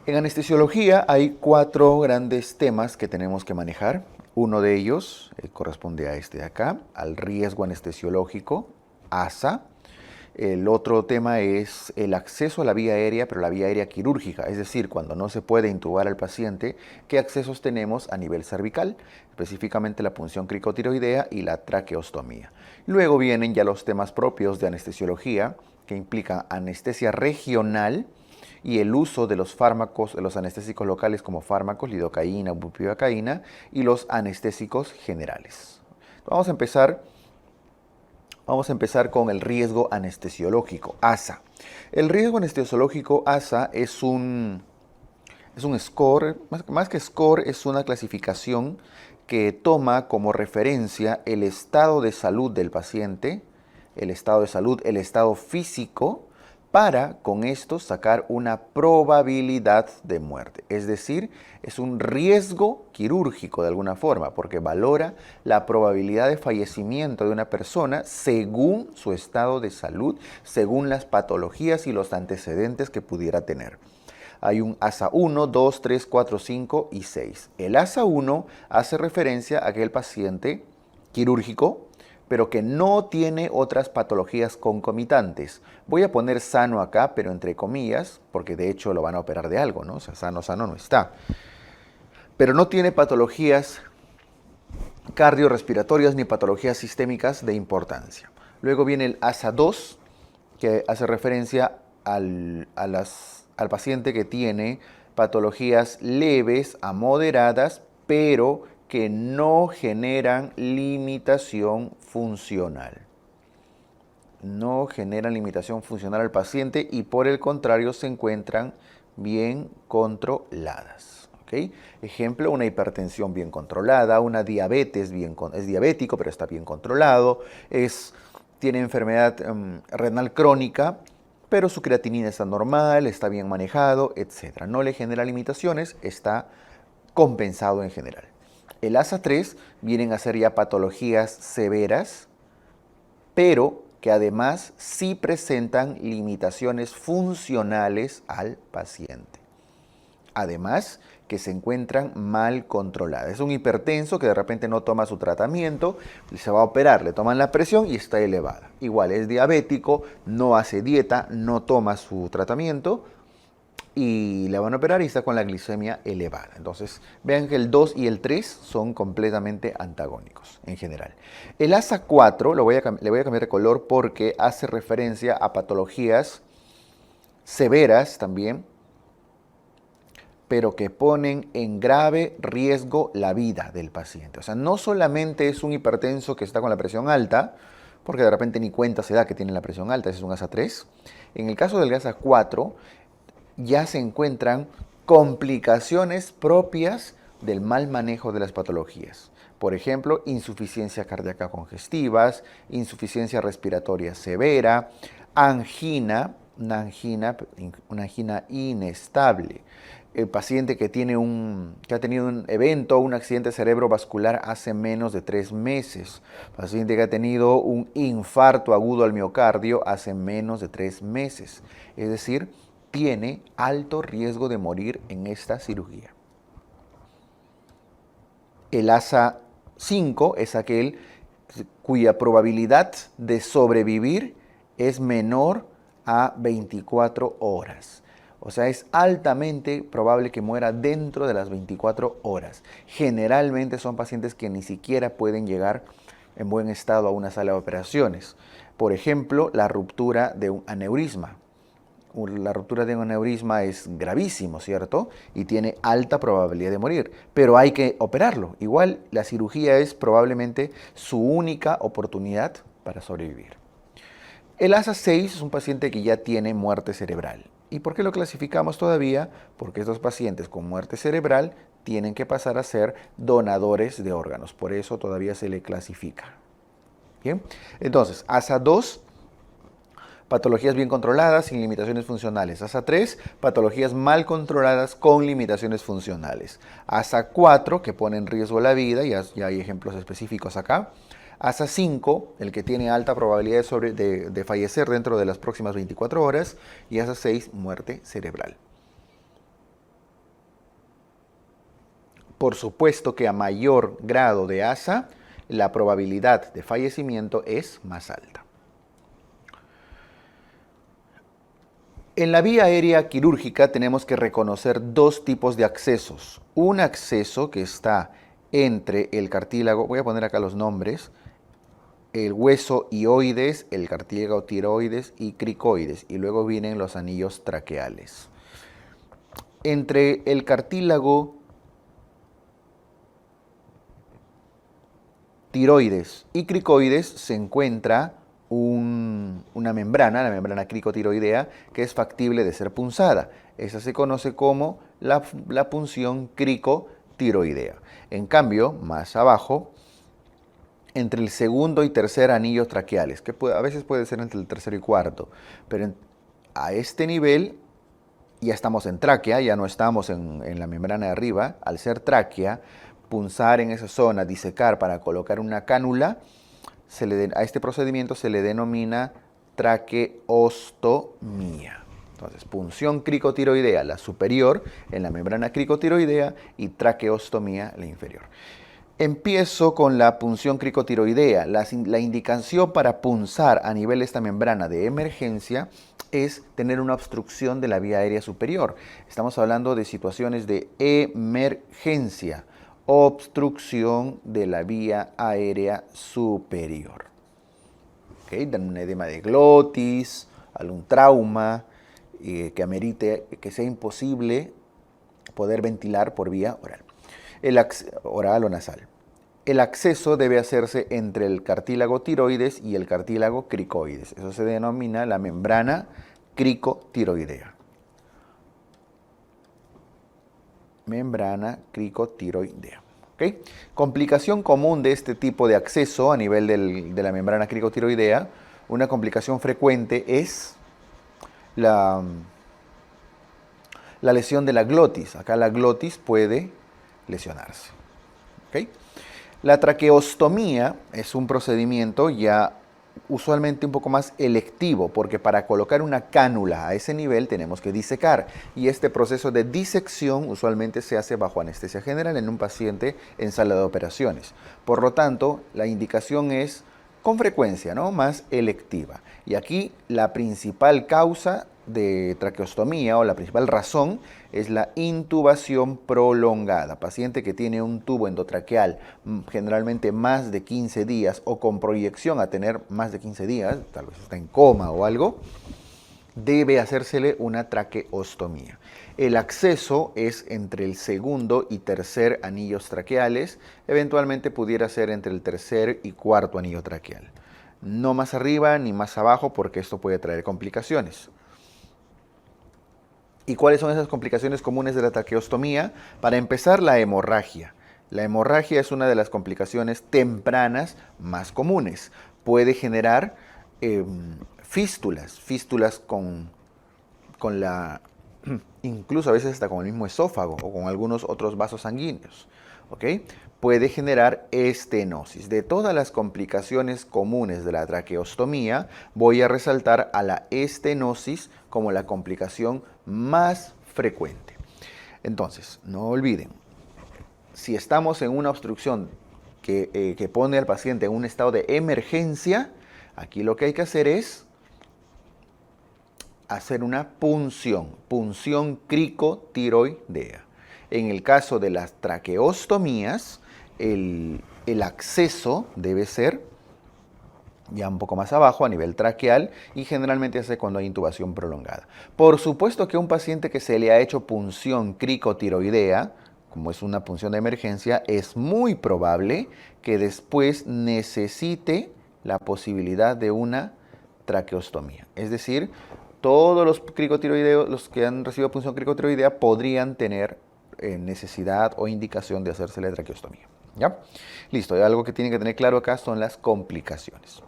En anestesiología hay 4 grandes temas que tenemos que manejar. Uno de ellos corresponde a este de acá, al riesgo anestesiológico, ASA. El otro tema es el acceso a la vía aérea, pero la vía aérea quirúrgica, es decir, cuando no se puede intubar al paciente, ¿qué accesos tenemos a nivel cervical? Específicamente la punción cricotiroidea y la traqueostomía. Luego vienen ya los temas propios de anestesiología, que implican anestesia regional y el uso de los fármacos, de los anestésicos locales como fármacos, lidocaína, bupivacaína, y los anestésicos generales. Vamos a empezar con el riesgo anestesiológico, ASA. El riesgo anestesiológico ASA es un score, más que score, es una clasificación que toma como referencia el estado de salud del paciente, el estado de salud, el estado físico, para con esto sacar una probabilidad de muerte. Es decir, es un riesgo quirúrgico de alguna forma, porque valora la probabilidad de fallecimiento de una persona según su estado de salud, según las patologías y los antecedentes que pudiera tener. Hay un ASA 1, 2, 3, 4, 5 y 6. El ASA 1 hace referencia a aquel paciente quirúrgico, pero que no tiene otras patologías concomitantes. Voy a poner sano acá, pero entre comillas, porque de hecho lo van a operar de algo, ¿no? O sea, sano no está. Pero no tiene patologías cardiorrespiratorias ni patologías sistémicas de importancia. Luego viene el ASA 2, que hace referencia al paciente que tiene patologías leves a moderadas, pero que no generan limitación funcional. No generan limitación funcional al paciente y por el contrario se encuentran bien controladas. ¿Okay? Ejemplo, una hipertensión bien controlada, una diabetes es diabético pero está bien controlado, tiene enfermedad renal crónica, pero su creatinina está normal, está bien manejado, etc. No le genera limitaciones, está compensado en general. El ASA 3 vienen a ser ya patologías severas, pero que además sí presentan limitaciones funcionales al paciente. Además, que se encuentran mal controladas. Es un hipertenso que de repente no toma su tratamiento, se va a operar, le toman la presión y está elevada. Igual es diabético, no hace dieta, no toma su tratamiento y le van a operar y está con la glicemia elevada. Entonces, vean que el 2 y el 3 son completamente antagónicos en general. El ASA 4, le voy a cambiar de color porque hace referencia a patologías severas también, pero que ponen en grave riesgo la vida del paciente. O sea, no solamente es un hipertenso que está con la presión alta, porque de repente ni cuenta se da que tiene la presión alta, ese es un ASA 3. En el caso del ASA 4, ya se encuentran complicaciones propias del mal manejo de las patologías. Por ejemplo, insuficiencia cardíaca congestivas, insuficiencia respiratoria severa, angina, una angina inestable. El paciente que ha tenido un evento, un accidente cerebrovascular hace menos de 3 meses. Paciente que ha tenido un infarto agudo al miocardio hace menos de 3 meses. Es decir, tiene alto riesgo de morir en esta cirugía. El ASA 5 es aquel cuya probabilidad de sobrevivir es menor a 24 horas. O sea, es altamente probable que muera dentro de las 24 horas. Generalmente son pacientes que ni siquiera pueden llegar en buen estado a una sala de operaciones. Por ejemplo, la ruptura de un aneurisma. La ruptura de un aneurisma es gravísimo, ¿cierto? Y tiene alta probabilidad de morir, pero hay que operarlo. Igual la cirugía es probablemente su única oportunidad para sobrevivir. El ASA 6 es un paciente que ya tiene muerte cerebral. ¿Y por qué lo clasificamos todavía? Porque estos pacientes con muerte cerebral tienen que pasar a ser donadores de órganos. Por eso todavía se le clasifica. Bien, entonces, ASA 2, patologías bien controladas sin limitaciones funcionales. ASA 3, patologías mal controladas con limitaciones funcionales. ASA 4, que pone en riesgo la vida, ya hay ejemplos específicos acá. ASA 5, el que tiene alta probabilidad de fallecer dentro de las próximas 24 horas. Y ASA 6, muerte cerebral. Por supuesto que a mayor grado de ASA, la probabilidad de fallecimiento es más alta. En la vía aérea quirúrgica tenemos que reconocer dos tipos de accesos. Un acceso que está entre el cartílago, voy a poner acá los nombres, el hueso hioides, el cartílago tiroides y cricoides, y luego vienen los anillos traqueales. Entre el cartílago tiroides y cricoides se encuentra una membrana, la membrana cricotiroidea, que es factible de ser punzada. Esa se conoce como la punción cricotiroidea. En cambio, más abajo, entre el segundo y tercer anillo traqueales, que a veces puede ser entre el tercero y cuarto, pero a este nivel ya estamos en tráquea, ya no estamos en la membrana de arriba. Al ser tráquea, punzar en esa zona, disecar para colocar una cánula, a este procedimiento se le denomina traqueostomía. Entonces, punción cricotiroidea, la superior, en la membrana cricotiroidea, y traqueostomía, la inferior. Empiezo con la punción cricotiroidea. La indicación para punzar a nivel de esta membrana de emergencia es tener una obstrucción de la vía aérea superior. Estamos hablando de situaciones de emergencia, obstrucción de la vía aérea superior. ¿Okay? Un edema de glotis, algún trauma que amerite que sea imposible poder ventilar por vía oral. Oral o nasal. El acceso debe hacerse entre el cartílago tiroides y el cartílago cricoides. Eso se denomina la membrana cricotiroidea. Membrana cricotiroidea. ¿Okay? Complicación común de este tipo de acceso a nivel de la membrana cricotiroidea, una complicación frecuente es la lesión de la glotis. Acá la glotis puede lesionarse. ¿Okay? La traqueostomía es un procedimiento ya usualmente un poco más electivo, porque para colocar una cánula a ese nivel tenemos que disecar, y este proceso de disección usualmente se hace bajo anestesia general en un paciente en sala de operaciones. Por lo tanto, la indicación es con frecuencia, ¿no?, más electiva. Y aquí la principal causa de traqueostomía o la principal razón es la intubación prolongada. Paciente que tiene un tubo endotraqueal generalmente más de 15 días o con proyección a tener más de 15 días, tal vez está en coma o algo, debe hacérsele una traqueostomía. El acceso es entre el segundo y tercer anillos traqueales, eventualmente pudiera ser entre el tercer y cuarto anillo traqueal. No más arriba ni más abajo, porque esto puede traer complicaciones. ¿Y cuáles son esas complicaciones comunes de la traqueostomía? Para empezar, la hemorragia. La hemorragia es una de las complicaciones tempranas más comunes. Puede generar fístulas con la, incluso a veces hasta con el mismo esófago o con algunos otros vasos sanguíneos. ¿Okay? Puede generar estenosis. De todas las complicaciones comunes de la traqueostomía, voy a resaltar a la estenosis como la complicación más frecuente. Entonces, no olviden, si estamos en una obstrucción que pone al paciente en un estado de emergencia, aquí lo que hay que hacer es hacer una punción cricotiroidea. En el caso de las traqueostomías, el acceso debe ser ya un poco más abajo, a nivel traqueal, y generalmente se hace cuando hay intubación prolongada. Por supuesto que a un paciente que se le ha hecho punción cricotiroidea, como es una punción de emergencia, es muy probable que después necesite la posibilidad de una traqueostomía. Es decir, todos los cricotiroideos, los que han recibido punción cricotiroidea, podrían tener necesidad o indicación de hacerse la traqueostomía. ¿Ya? Listo, algo que tienen que tener claro acá son las complicaciones.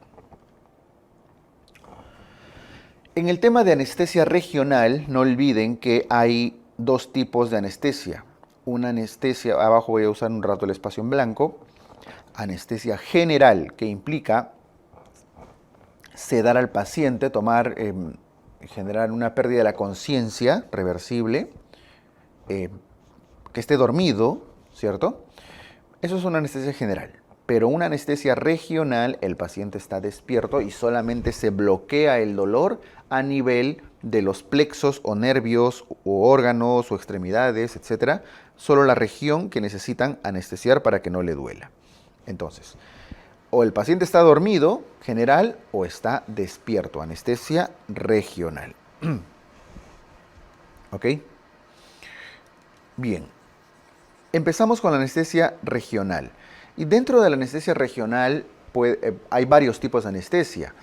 En el tema de anestesia regional, no olviden que hay dos tipos de anestesia. Una anestesia, abajo voy a usar un rato el espacio en blanco, anestesia general, que implica sedar al paciente, generar una pérdida de la conciencia reversible, que esté dormido, ¿cierto? Eso es una anestesia general. Pero una anestesia regional, el paciente está despierto y solamente se bloquea el dolor a nivel de los plexos o nervios o órganos o extremidades, etc. Solo la región que necesitan anestesiar para que no le duela. Entonces, o el paciente está dormido, general, o está despierto, anestesia regional. ¿Ok? Bien. Empezamos con la anestesia regional. Y dentro de la anestesia regional hay varios tipos de anestesia.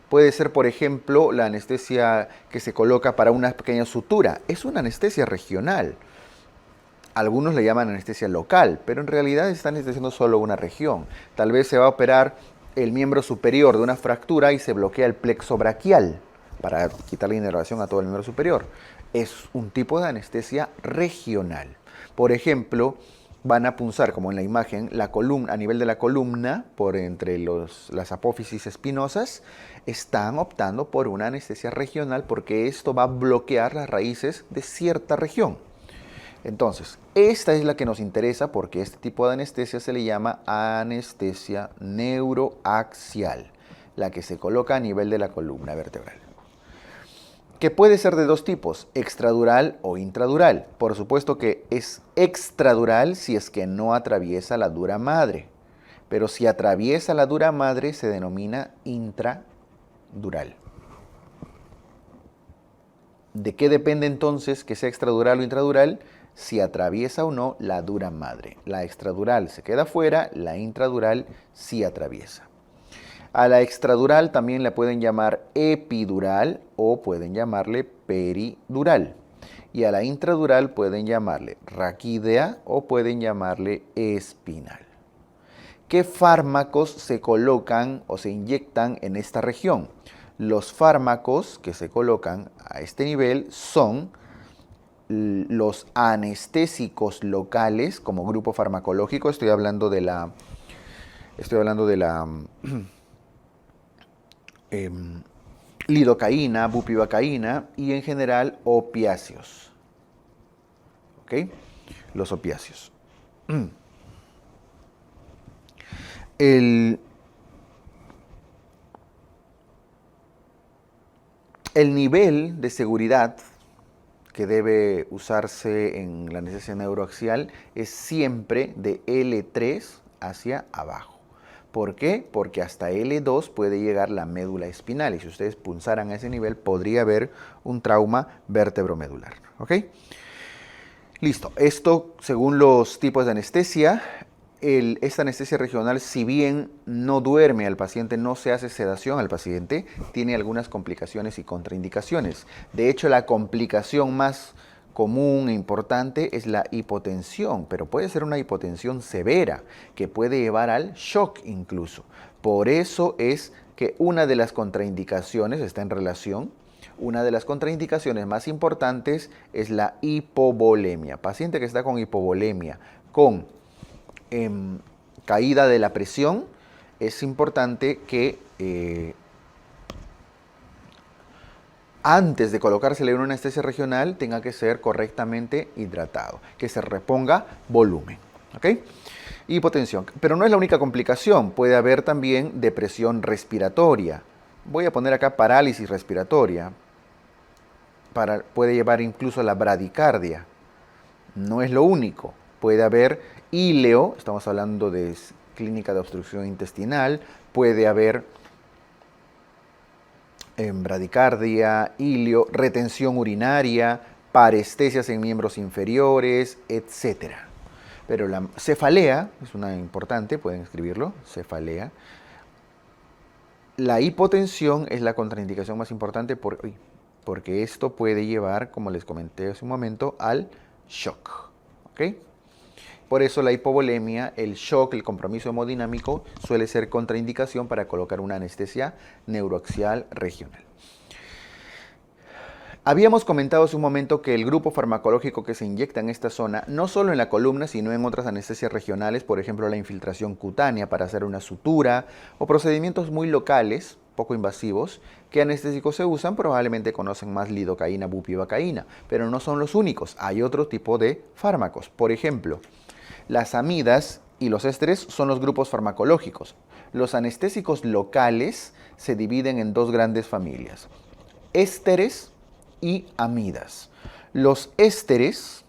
Puede ser, por ejemplo, la anestesia que se coloca para una pequeña sutura. Es una anestesia regional. Algunos le llaman anestesia local, pero en realidad están anestesiando solo una región. Tal vez se va a operar el miembro superior de una fractura y se bloquea el plexo braquial para quitar la inervación a todo el miembro superior. Es un tipo de anestesia regional. Por ejemplo, van a punzar, como en la imagen, la columna, a nivel de la columna, por entre las apófisis espinosas, están optando por una anestesia regional porque esto va a bloquear las raíces de cierta región. Entonces, esta es la que nos interesa porque este tipo de anestesia se le llama anestesia neuroaxial, la que se coloca a nivel de la columna vertebral. Que puede ser de dos tipos, extradural o intradural. Por supuesto que es extradural si es que no atraviesa la dura madre, pero si atraviesa la dura madre se denomina intradural. ¿De qué depende entonces que sea extradural o intradural? Si atraviesa o no la dura madre. La extradural se queda fuera, la intradural sí atraviesa. A la extradural también la pueden llamar epidural o pueden llamarle peridural. Y a la intradural pueden llamarle raquídea o pueden llamarle espinal. ¿Qué fármacos se colocan o se inyectan en esta región? Los fármacos que se colocan a este nivel son los anestésicos locales como grupo farmacológico. Estoy hablando de la lidocaína, bupivacaína y en general opiáceos. ¿Ok? Los opiáceos. El nivel de seguridad que debe usarse en la anestesia neuroaxial es siempre de L3 hacia abajo. ¿Por qué? Porque hasta L2 puede llegar la médula espinal y si ustedes punzaran a ese nivel podría haber un trauma vértebromedular. ¿Ok? Listo. Esto según los tipos de anestesia. Esta anestesia regional, si bien no duerme al paciente, no se hace sedación al paciente, tiene algunas complicaciones y contraindicaciones. De hecho, la complicación más común e importante es la hipotensión, pero puede ser una hipotensión severa que puede llevar al shock incluso. Por eso es que una de las contraindicaciones está en relación. Una de las contraindicaciones más importantes es la hipovolemia. Paciente que está con hipovolemia, con caída de la presión, es importante que antes de colocársele una anestesia regional tenga que ser correctamente hidratado, que se reponga volumen. ¿Ok? Hipotensión. Pero no es la única complicación, puede haber también depresión respiratoria. Voy a poner acá parálisis respiratoria. Puede llevar incluso a la bradicardia. No es lo único. Puede haber íleo, estamos hablando de clínica de obstrucción intestinal, puede haber bradicardia, íleo, retención urinaria, parestesias en miembros inferiores, etc. Pero la cefalea es una importante, pueden escribirlo, cefalea. La hipotensión es la contraindicación más importante porque esto puede llevar, como les comenté hace un momento, al shock. ¿Ok? Por eso la hipovolemia, el shock, el compromiso hemodinámico suele ser contraindicación para colocar una anestesia neuroaxial regional. Habíamos comentado hace un momento que el grupo farmacológico que se inyecta en esta zona, no solo en la columna, sino en otras anestesias regionales, por ejemplo la infiltración cutánea para hacer una sutura o procedimientos muy locales, poco invasivos, ¿qué anestésicos se usan? Probablemente conocen más lidocaína, bupivacaína, pero no son los únicos. Hay otro tipo de fármacos. Por ejemplo, Las amidas y los ésteres son los grupos farmacológicos. Los anestésicos locales se dividen en dos grandes familias: ésteres y amidas. Los ésteres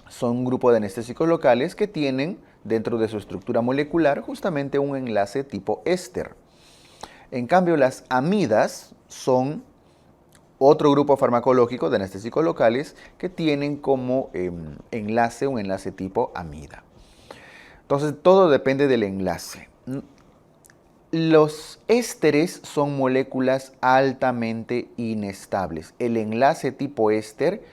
son un grupo de anestésicos locales que tienen dentro de su estructura molecular justamente un enlace tipo éster. En cambio, las amidas son otro grupo farmacológico de anestésicos locales que tienen como enlace un enlace tipo amida. Entonces, todo depende del enlace. Los ésteres son moléculas altamente inestables. El enlace tipo éster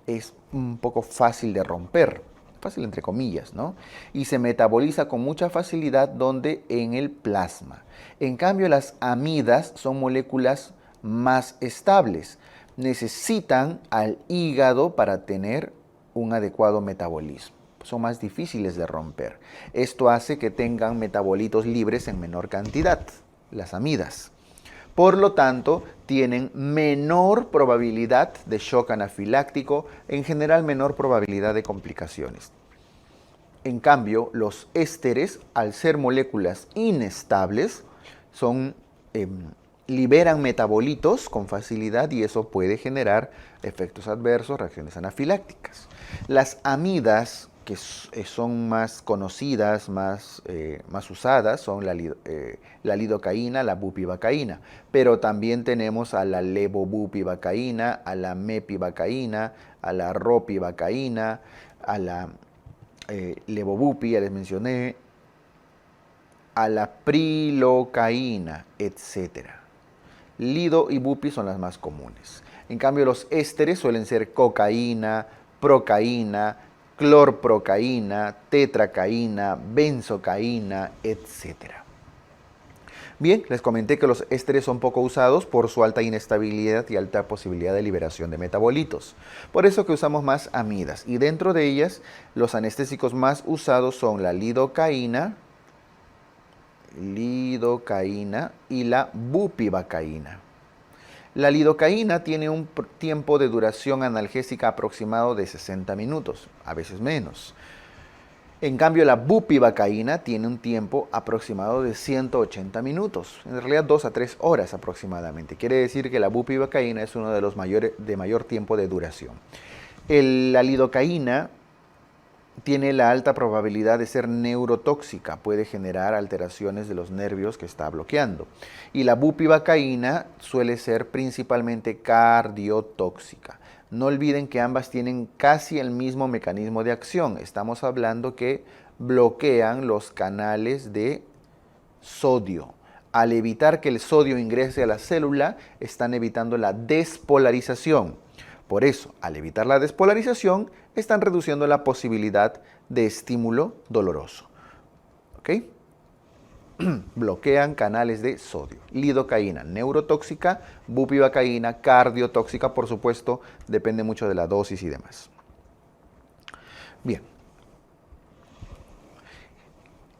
es un poco fácil de romper, fácil entre comillas, ¿no? Y se metaboliza con mucha facilidad donde en el plasma. En cambio, las amidas son moléculas más estables. Necesitan al hígado para tener un adecuado metabolismo. Son más difíciles de romper. Esto hace que tengan metabolitos libres en menor cantidad, las amidas. Por lo tanto, tienen menor probabilidad de shock anafiláctico, en general menor probabilidad de complicaciones. En cambio, los ésteres, al ser moléculas inestables, liberan metabolitos con facilidad y eso puede generar efectos adversos, reacciones anafilácticas. Las amidas, que son más conocidas, más usadas, son la lidocaína, la bupivacaína, pero también tenemos a la levobupivacaína, a la mepivacaína, a la ropivacaína, a la levobupi, ya les mencioné, a la prilocaína, etc. Lido y bupi son las más comunes. En cambio, los ésteres suelen ser cocaína, procaína, clorprocaína, tetracaína, benzocaína, etc. Bien, les comenté que los ésteres son poco usados por su alta inestabilidad y alta posibilidad de liberación de metabolitos. Por eso que usamos más amidas. Y dentro de ellas, los anestésicos más usados son la lidocaína y la bupivacaína. La lidocaína tiene un tiempo de duración analgésica aproximado de 60 minutos, a veces menos. En cambio, la bupivacaína tiene un tiempo aproximado de 180 minutos, en realidad 2 a 3 horas aproximadamente. Quiere decir que la bupivacaína es uno de los de mayor tiempo de duración. La lidocaína tiene la alta probabilidad de ser neurotóxica, puede generar alteraciones de los nervios que está bloqueando. Y la bupivacaína suele ser principalmente cardiotóxica. No olviden que ambas tienen casi el mismo mecanismo de acción. Estamos hablando que bloquean los canales de sodio. Al evitar que el sodio ingrese a la célula, están evitando la despolarización. Por eso, al evitar la despolarización, están reduciendo la posibilidad de estímulo doloroso. ¿Ok? Bloquean canales de sodio. Lidocaína, neurotóxica; bupivacaína, cardiotóxica, por supuesto, depende mucho de la dosis y demás. Bien.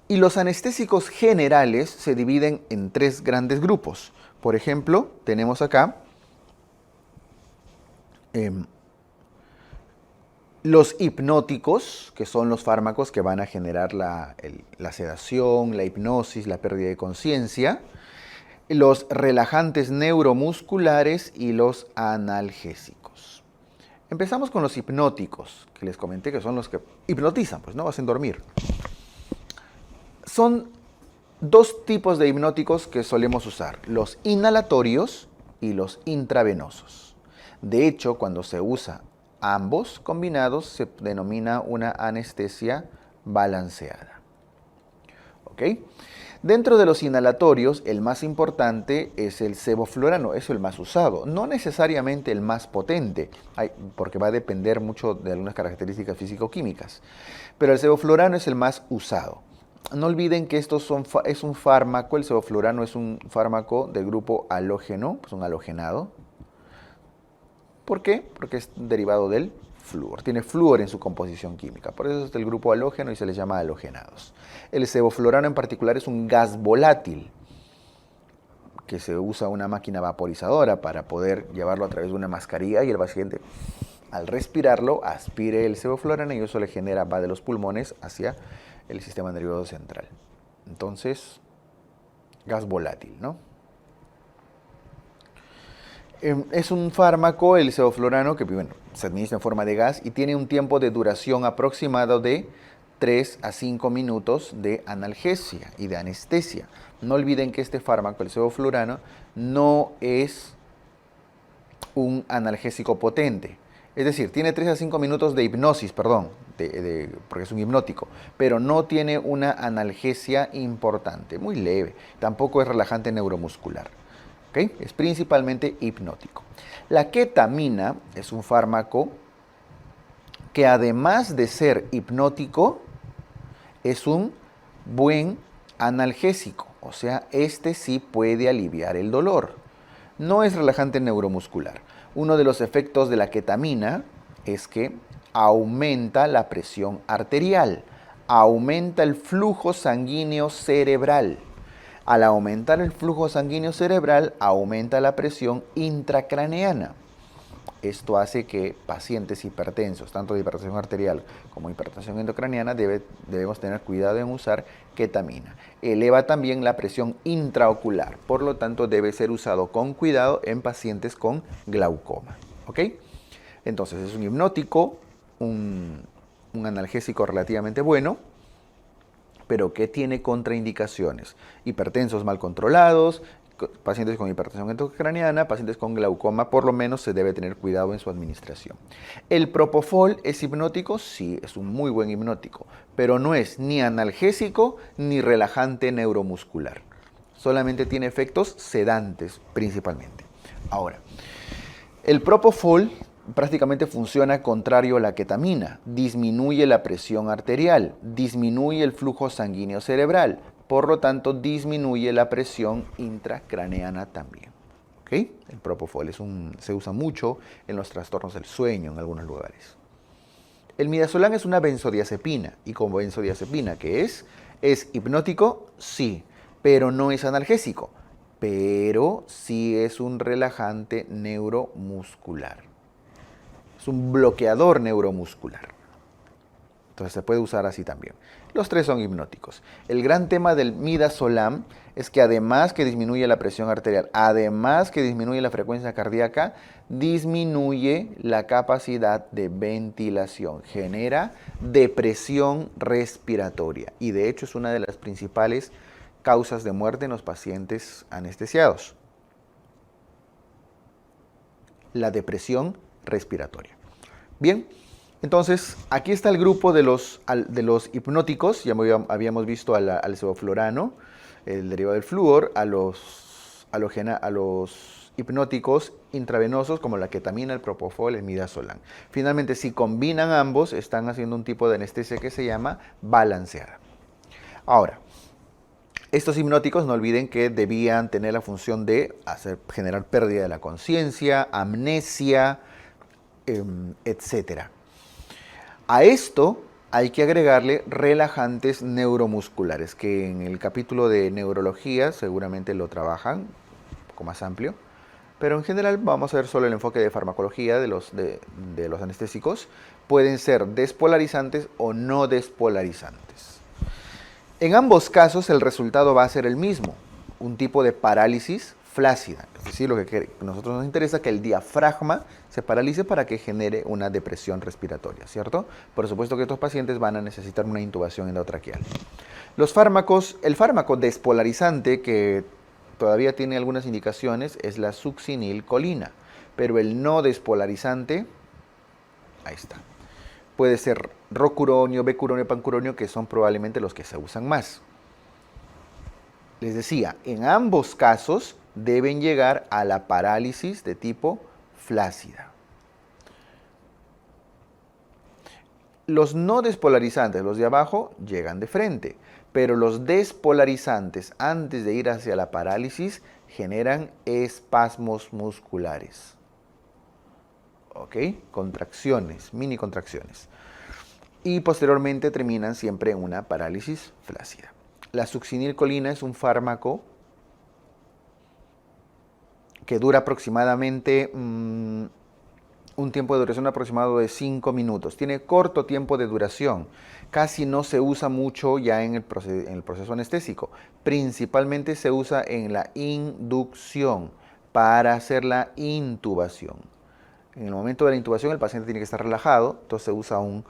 Y los anestésicos generales se dividen en 3 grandes grupos. Por ejemplo, tenemos acá los hipnóticos, que son los fármacos que van a generar la sedación, la hipnosis, la pérdida de conciencia. Los relajantes neuromusculares y los analgésicos. Empezamos con los hipnóticos, que les comenté que son los que hipnotizan, pues no hacen dormir. Son 2 tipos de hipnóticos que solemos usar: los inhalatorios y los intravenosos. De hecho, cuando se usa ambos combinados, se denomina una anestesia balanceada. ¿Ok? Dentro de los inhalatorios, el más importante es el sevoflurano, es el más usado, no necesariamente el más potente, porque va a depender mucho de algunas características físico-químicas, pero el sevoflurano es el más usado. No olviden que es un fármaco, el sevoflurano es un fármaco del grupo halógeno, pues un halogenado. ¿Por qué? Porque es derivado del flúor, tiene flúor en su composición química, por eso es del grupo halógeno y se les llama halogenados. El sevoflurano en particular es un gas volátil que se usa una máquina vaporizadora para poder llevarlo a través de una mascarilla y el paciente al respirarlo, aspire el sevoflurano y eso le genera, va de los pulmones hacia el sistema nervioso central. Entonces, gas volátil, ¿no? Es un fármaco, el sevoflurano, que bueno, se administra en forma de gas y tiene un tiempo de duración aproximado de 3 a 5 minutos de analgesia y de anestesia. No olviden que este fármaco, el sevoflurano, no es un analgésico potente. Es decir, tiene 3 a 5 minutos de hipnosis, perdón, porque es un hipnótico, pero no tiene una analgesia importante, muy leve. Tampoco es relajante neuromuscular. ¿Okay? Es principalmente hipnótico. La ketamina es un fármaco que además de ser hipnótico, es un buen analgésico. O sea, este sí puede aliviar el dolor. No es relajante neuromuscular. Uno de los efectos de la ketamina es que aumenta la presión arterial, aumenta el flujo sanguíneo cerebral. Al aumentar el flujo sanguíneo cerebral, aumenta la presión intracraneana. Esto hace que pacientes hipertensos, tanto de hipertensión arterial como hipertensión endocraniana, debemos tener cuidado en usar ketamina. Eleva también la presión intraocular, por lo tanto debe ser usado con cuidado en pacientes con glaucoma. ¿Ok? Entonces es un hipnótico, un analgésico relativamente bueno, pero que tiene contraindicaciones. Hipertensos mal controlados, pacientes con hipertensión endocraniana, pacientes con glaucoma, por lo menos se debe tener cuidado en su administración. ¿El propofol es hipnótico? Sí, es un muy buen hipnótico, pero no es ni analgésico ni relajante neuromuscular. Solamente tiene efectos sedantes principalmente. Ahora, el propofol prácticamente funciona contrario a la ketamina. Disminuye la presión arterial, disminuye el flujo sanguíneo cerebral, por lo tanto disminuye la presión intracraneana también. ¿Okay? El propofol se usa mucho en los trastornos del sueño en algunos lugares. El midazolam es una benzodiazepina, y como benzodiazepina, ¿qué es? ¿Es hipnótico? Sí, pero no es analgésico, pero sí es un relajante neuromuscular. Es un bloqueador neuromuscular. Entonces se puede usar así también. Los tres son hipnóticos. El gran tema del midazolam es que además que disminuye la presión arterial, además que disminuye la frecuencia cardíaca, disminuye la capacidad de ventilación, genera depresión respiratoria y de hecho es una de las principales causas de muerte en los pacientes anestesiados. La depresión respiratoria. Bien, entonces aquí está el grupo de los hipnóticos. Ya habíamos visto al sevoflurano, el derivado del flúor, a los hipnóticos intravenosos como la ketamina, el propofol, el midazolam. Finalmente, si combinan ambos, están haciendo un tipo de anestesia que se llama balanceada. Ahora, estos hipnóticos no olviden que debían tener la función de generar pérdida de la conciencia, amnesia, etc. A esto hay que agregarle relajantes neuromusculares, que en el capítulo de neurología seguramente lo trabajan un poco más amplio, pero en general vamos a ver solo el enfoque de farmacología de los anestésicos. Pueden ser despolarizantes o no despolarizantes. En ambos casos el resultado va a ser el mismo, un tipo de parálisis flácida, es decir, lo que a nosotros nos interesa es que el diafragma se paralice para que genere una depresión respiratoria, ¿cierto? Por supuesto que estos pacientes van a necesitar una intubación endotraqueal. Los fármacos, el fármaco despolarizante que todavía tiene algunas indicaciones es la succinilcolina, pero el no despolarizante, ahí está. Puede ser rocuronio, becuronio, pancuronio, que son probablemente los que se usan más. Les decía, en ambos casos deben llegar a la parálisis de tipo flácida. Los no despolarizantes, los de abajo, llegan de frente, pero los despolarizantes, antes de ir hacia la parálisis, generan espasmos musculares. ¿Ok? Contracciones, mini contracciones. Y posteriormente terminan siempre en una parálisis flácida. La succinilcolina es un fármaco que dura aproximadamente 1 un tiempo de duración aproximado de 5 minutos. Tiene corto tiempo de duración. Casi no se usa mucho ya en el proceso anestésico. Principalmente se usa en la inducción para hacer la intubación. En el momento de la intubación el paciente tiene que estar relajado, entonces se usa un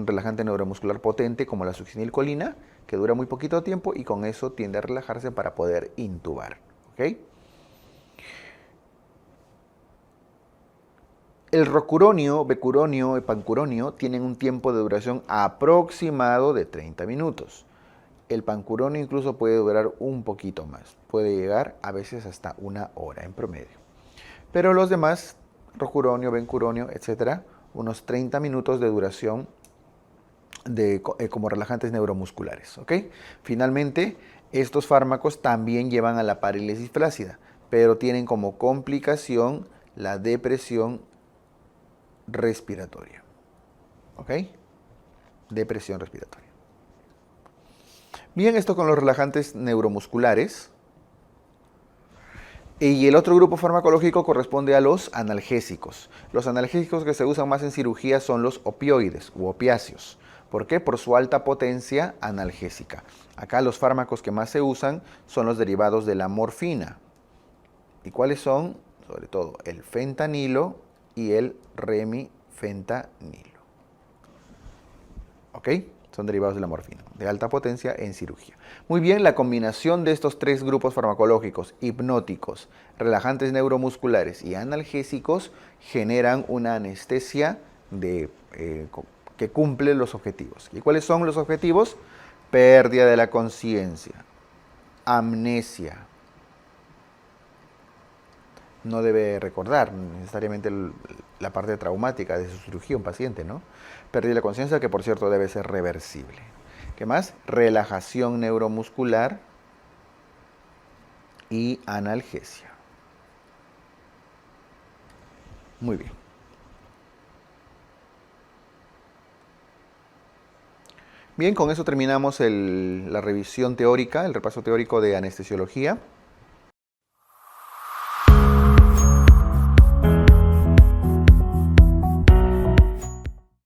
relajante neuromuscular potente como la succinilcolina, que dura muy poquito tiempo y con eso tiende a relajarse para poder intubar. ¿Ok? El rocuronio, becuronio y pancuronio tienen un tiempo de duración aproximado de 30 minutos. El pancuronio incluso puede durar un poquito más, puede llegar a veces hasta 1 hora en promedio. Pero los demás, rocuronio, bencuronio, etcétera, unos 30 minutos de duración como relajantes neuromusculares. ¿Ok? Finalmente, estos fármacos también llevan a la parálisis flácida, pero tienen como complicación la depresión respiratoria. ¿Ok? Depresión respiratoria. Bien, esto con los relajantes neuromusculares. Y el otro grupo farmacológico corresponde a los analgésicos. Los analgésicos que se usan más en cirugía son los opioides u opiáceos. ¿Por qué? Por su alta potencia analgésica. Acá los fármacos que más se usan son los derivados de la morfina. ¿Y cuáles son? Sobre todo el fentanilo y el remifentanilo. ¿Ok? Son derivados de la morfina, de alta potencia en cirugía. Muy bien, la combinación de estos tres grupos farmacológicos, hipnóticos, relajantes neuromusculares y analgésicos, generan una anestesia que cumple los objetivos. ¿Y cuáles son los objetivos? Pérdida de la conciencia, amnesia. No debe recordar necesariamente la parte traumática de su cirugía, un paciente, ¿no? Pérdida de la conciencia, que por cierto debe ser reversible. ¿Qué más? Relajación neuromuscular y analgesia. Muy bien. Bien, con eso terminamos la revisión teórica, el repaso teórico de anestesiología.